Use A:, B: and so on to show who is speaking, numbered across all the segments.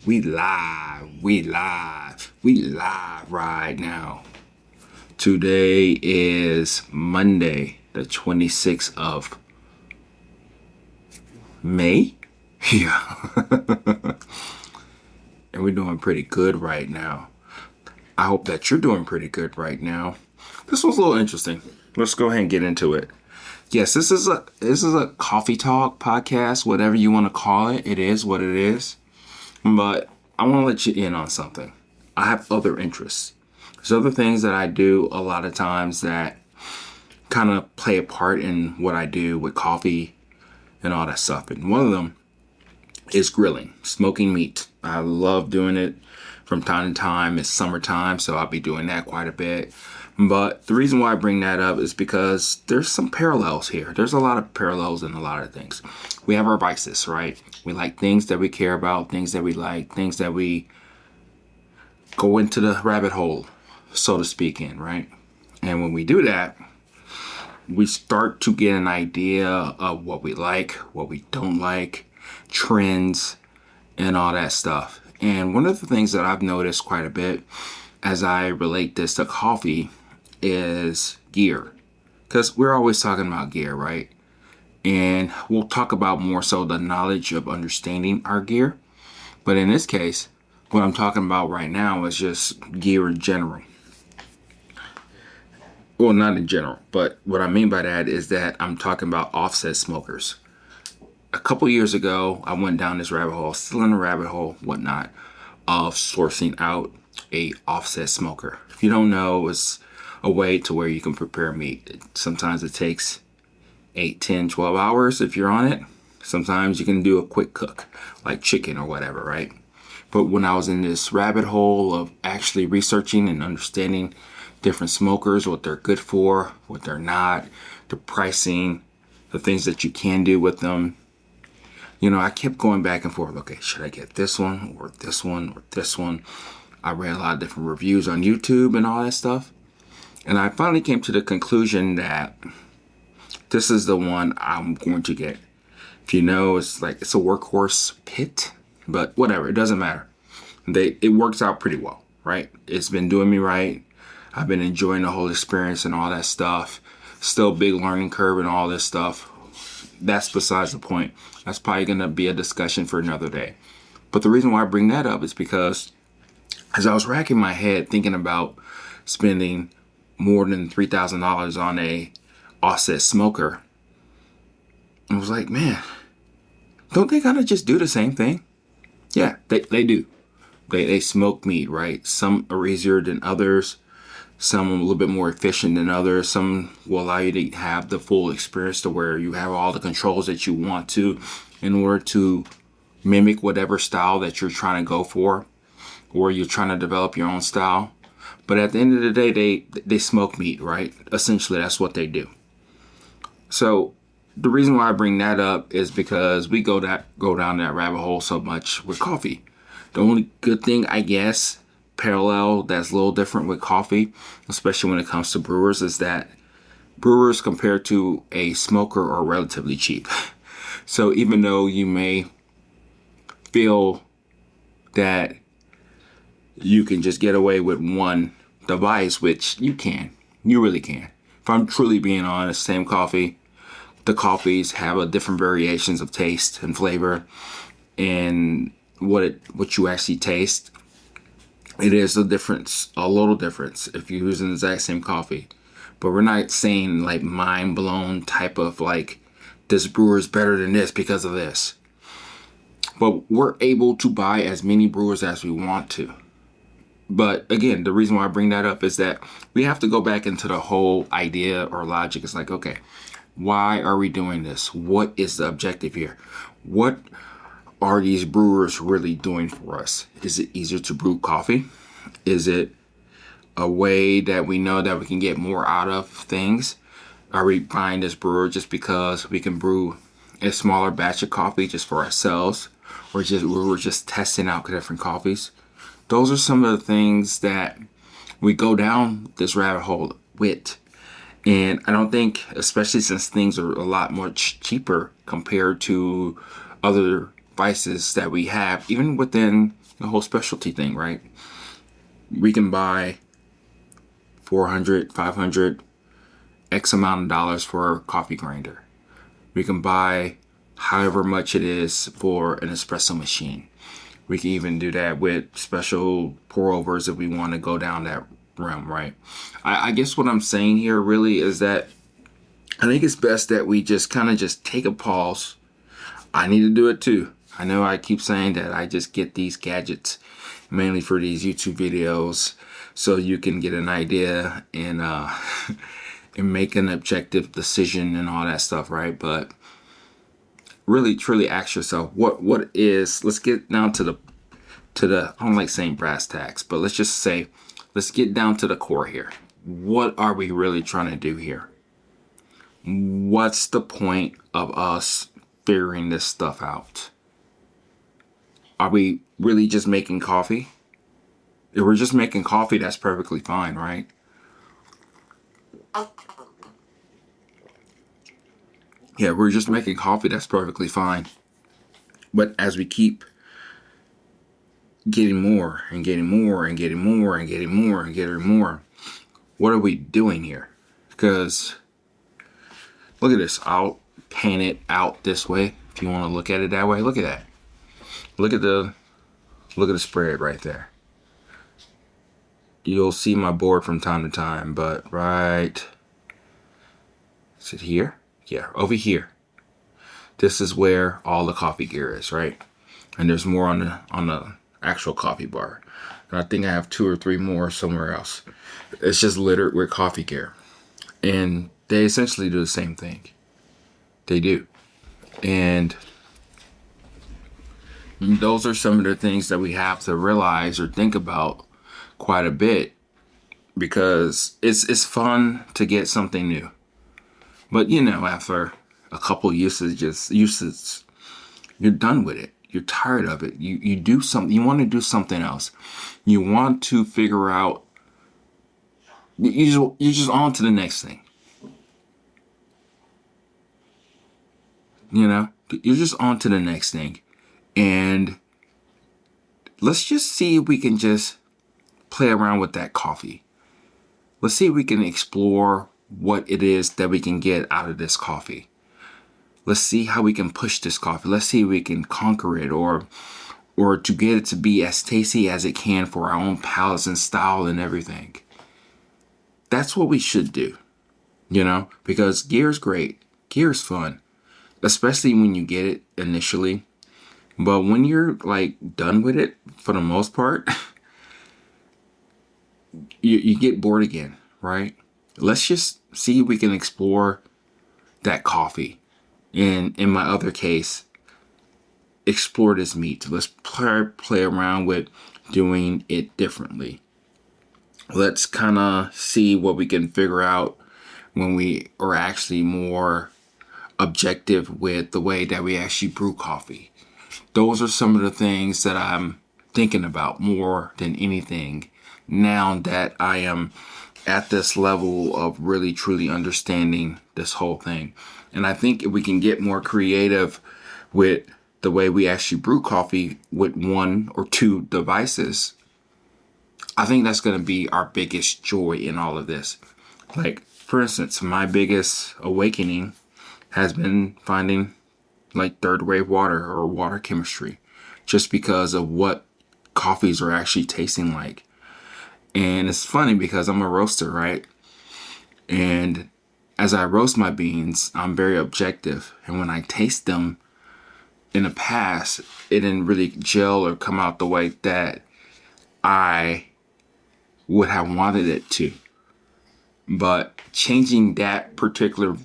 A: We live. We live. We live right now. Today is Monday, the 26th of May. Yeah. And we're doing pretty good right now. I hope that you're doing pretty good right now. This was a little interesting. Let's go ahead and get into it. Yes, this is a coffee talk podcast, whatever you want to call it. It is what it is. But I want to let you in on something. I have other interests. There's other things that I do a lot of times that kind of play a part in what I do with coffee and all that stuff. And one of them is grilling, smoking meat. I love doing it from time to time. It's summertime, so I'll be doing that quite a bit. But the reason why I bring that up is because there's some parallels here. There's a lot of parallels in a lot of things. We have our vices, right? We like things that we care about, things that we like, things that we go into the rabbit hole, so to speak, in, right? And when we do that, we start to get an idea of what we like, what we don't like, trends, and all that stuff. And one of the things that I've noticed quite a bit as I relate this to coffee is gear. Because we're always talking about gear, right? And we'll talk about more so the knowledge of understanding our gear. But in this case, what I'm talking about right now is just gear in general. Well, not in general, but what I mean by that is that I'm talking about offset smokers. A couple years ago, I went down this rabbit hole, still in the rabbit hole, whatnot, of sourcing out a offset smoker. If you don't know, it's a way to where you can prepare meat. Sometimes it takes 8, 10, 12 hours if you're on it. Sometimes you can do a quick cook, like chicken or whatever, right? But when I was in this rabbit hole of actually researching and understanding different smokers, what they're good for, what they're not, the pricing, the things that you can do with them, I kept going back and forth. Okay, should I get this one or this one or this one? I read a lot of different reviews on YouTube and all that stuff. And I finally came to the conclusion that this is the one I'm going to get. If you know, it's a workhorse pit, but whatever, it doesn't matter. It works out pretty well, right? It's been doing me right. I've been enjoying the whole experience and all that stuff. Still big learning curve and all this stuff. That's besides the point. That's probably going to be a discussion for another day. But the reason why I bring that up is because as I was racking my head thinking about spending more than $3,000 on a offset smoker, I was like, man, don't they kind of just do the same thing? Yeah, they do. They smoke meat, right? Some are easier than others. Some are a little bit more efficient than others. Some will allow you to have the full experience to where you have all the controls that you want to in order to mimic whatever style that you're trying to go for, or you're trying to develop your own style. But at the end of the day, they smoke meat, right? Essentially, that's what they do. So the reason why I bring that up is because we go down that rabbit hole so much with coffee. The only good thing, I guess, parallel that's a little different with coffee, especially when it comes to brewers, is that brewers compared to a smoker are relatively cheap. So even though you may feel that you can just get away with one device, which you really can. If I'm truly being honest, same coffee, the coffees have a different variations of taste and flavor, and what you actually taste. It is a little difference if you're using the exact same coffee. But we're not saying like mind blown type of like this brewer is better than this because of this. But we're able to buy as many brewers as we want to. But again, the reason why I bring that up is that we have to go back into the whole idea or logic. It's like, okay, why are we doing this? What is the objective here? What are these brewers really doing for us? Is it easier to brew coffee? Is it a way that we know that we can get more out of things? Are we buying this brewer just because we can brew a smaller batch of coffee just for ourselves? Or we're just testing out different coffees? Those are some of the things that we go down this rabbit hole with. And I don't think, especially since things are a lot much cheaper compared to other devices that we have, even within the whole specialty thing, right? We can buy 400, 500, X amount of dollars for a coffee grinder. We can buy however much it is for an espresso machine. We can even do that with special pour overs if we want to go down that realm, right? I guess what I'm saying here really is that I think it's best that we just kind of just take a pause. I need to do it too. I know I keep saying that I just get these gadgets mainly for these YouTube videos so you can get an idea and and make an objective decision and all that stuff, right? But really truly ask yourself what is, let's get down to the I don't like saying brass tacks, but let's just say let's get down to the core here. What are we really trying to do here? What's the point of us figuring this stuff out? Are we really just making coffee? If we're just making coffee, that's perfectly fine, right? Yeah, we're just making coffee, that's perfectly fine. But as we keep getting more and getting more and getting more and getting more and getting more, what are we doing here? Because look at this. I'll pan it out this way if you want to look at it that way. Look at that. Look at the spread right there. You'll see my board from time to time, but right, is it here? Yeah, over here. This is where all the coffee gear is, right? And there's more on the actual coffee bar. And I think I have 2 or 3 more somewhere else. It's just littered with coffee gear. And they essentially do the same thing. They do. And those are some of the things that we have to realize or think about quite a bit, because it's fun to get something new. But after a couple uses, you're done with it. You're tired of it. You do something. You want to do something else. You want to figure out. You're just on to the next thing. You're just on to the next thing, and let's just see if we can just play around with that coffee. Let's see if we can explore what it is that we can get out of this coffee. Let's see how we can push this coffee. Let's see if we can conquer it or to get it to be as tasty as it can for our own palates and style and everything. That's what we should do, because gear's great. Gear's fun, especially when you get it initially. But when you're done with it, for the most part, you get bored again, right? Let's just see if we can explore that coffee. And in my other case, explore this meat. Let's play around with doing it differently. Let's kind of see what we can figure out when we are actually more objective with the way that we actually brew coffee. Those are some of the things that I'm thinking about more than anything now that I am at this level of really truly understanding this whole thing. And I think if we can get more creative with the way we actually brew coffee with 1 or 2 devices, I think that's going to be our biggest joy in all of this. For instance, my biggest awakening has been finding third wave water or water chemistry, just because of what coffees are actually tasting like. And it's funny because I'm a roaster, right? And as I roast my beans, I'm very objective. And when I taste them in the past, it didn't really gel or come out the way that I would have wanted it to. But changing that particular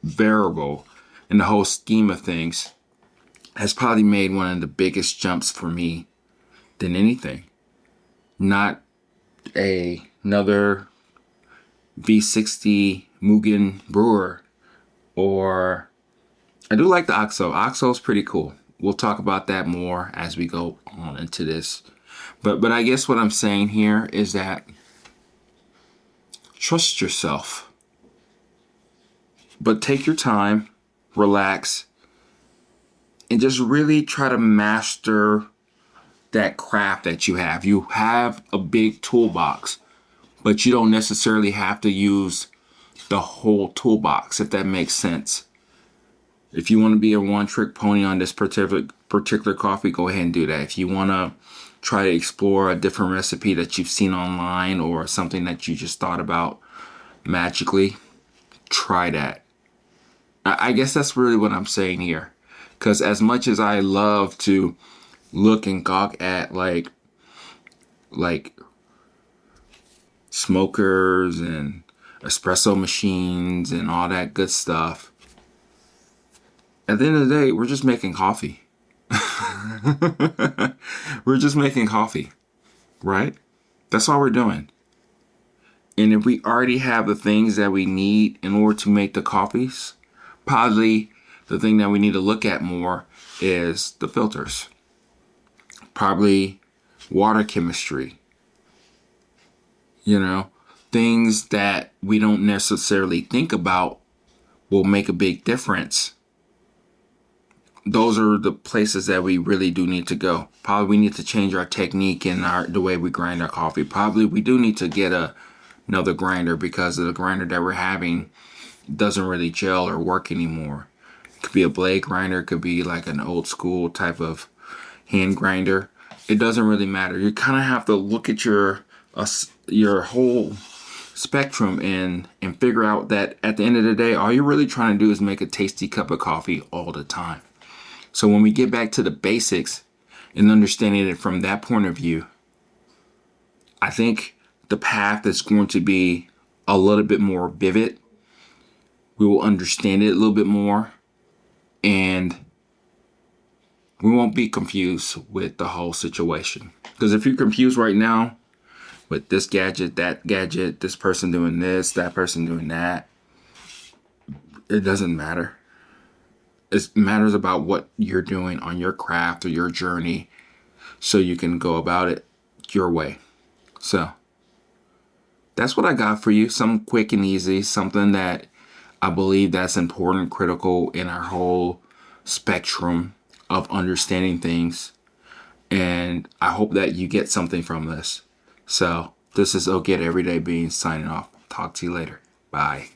A: variable in the whole scheme of things has probably made one of the biggest jumps for me than anything. Not another V60 Mugen brewer, or I do like the OXO. OXO is pretty cool. We'll talk about that more as we go on into this. But I guess what I'm saying here is that trust yourself. But take your time, relax, and just really try to master that craft that you have. You have a big toolbox, but you don't necessarily have to use the whole toolbox, if that makes sense. If you want to be a one-trick pony on this particular coffee, go ahead and do that. If you want to try to explore a different recipe that you've seen online or something that you just thought about magically, try that. I guess that's really what I'm saying here. Because as much as I love to look and gawk at like smokers and espresso machines and all that good stuff, at the end of the day, we're just making coffee. We're just making coffee, right? That's all we're doing. And if we already have the things that we need in order to make the coffees, probably the thing that we need to look at more is the filters. Probably water chemistry. Things that we don't necessarily think about will make a big difference. Those are the places that we really do need to go. Probably we need to change our technique and the way we grind our coffee. Probably we do need to get another grinder, because the grinder that we're having doesn't really gel or work anymore. It could be a blade grinder, it could be like an old school type of hand grinder. It doesn't really matter. You kind of have to look at your whole spectrum and figure out that at the end of the day, all you're really trying to do is make a tasty cup of coffee all the time. So when we get back to the basics and understanding it from that point of view, I think the path is going to be a little bit more vivid. We will understand it a little bit more, and we won't be confused with the whole situation. Because if you're confused right now with this gadget, that gadget, this person doing this, that person doing that, it doesn't matter. It matters about what you're doing on your craft or your journey, so you can go about it your way. So that's what I got for you. Something quick and easy, something that I believe that's important, critical in our whole spectrum of understanding things. And I hope that you get something from this. So this is Get Everyday Beans signing off. Talk to you later. Bye.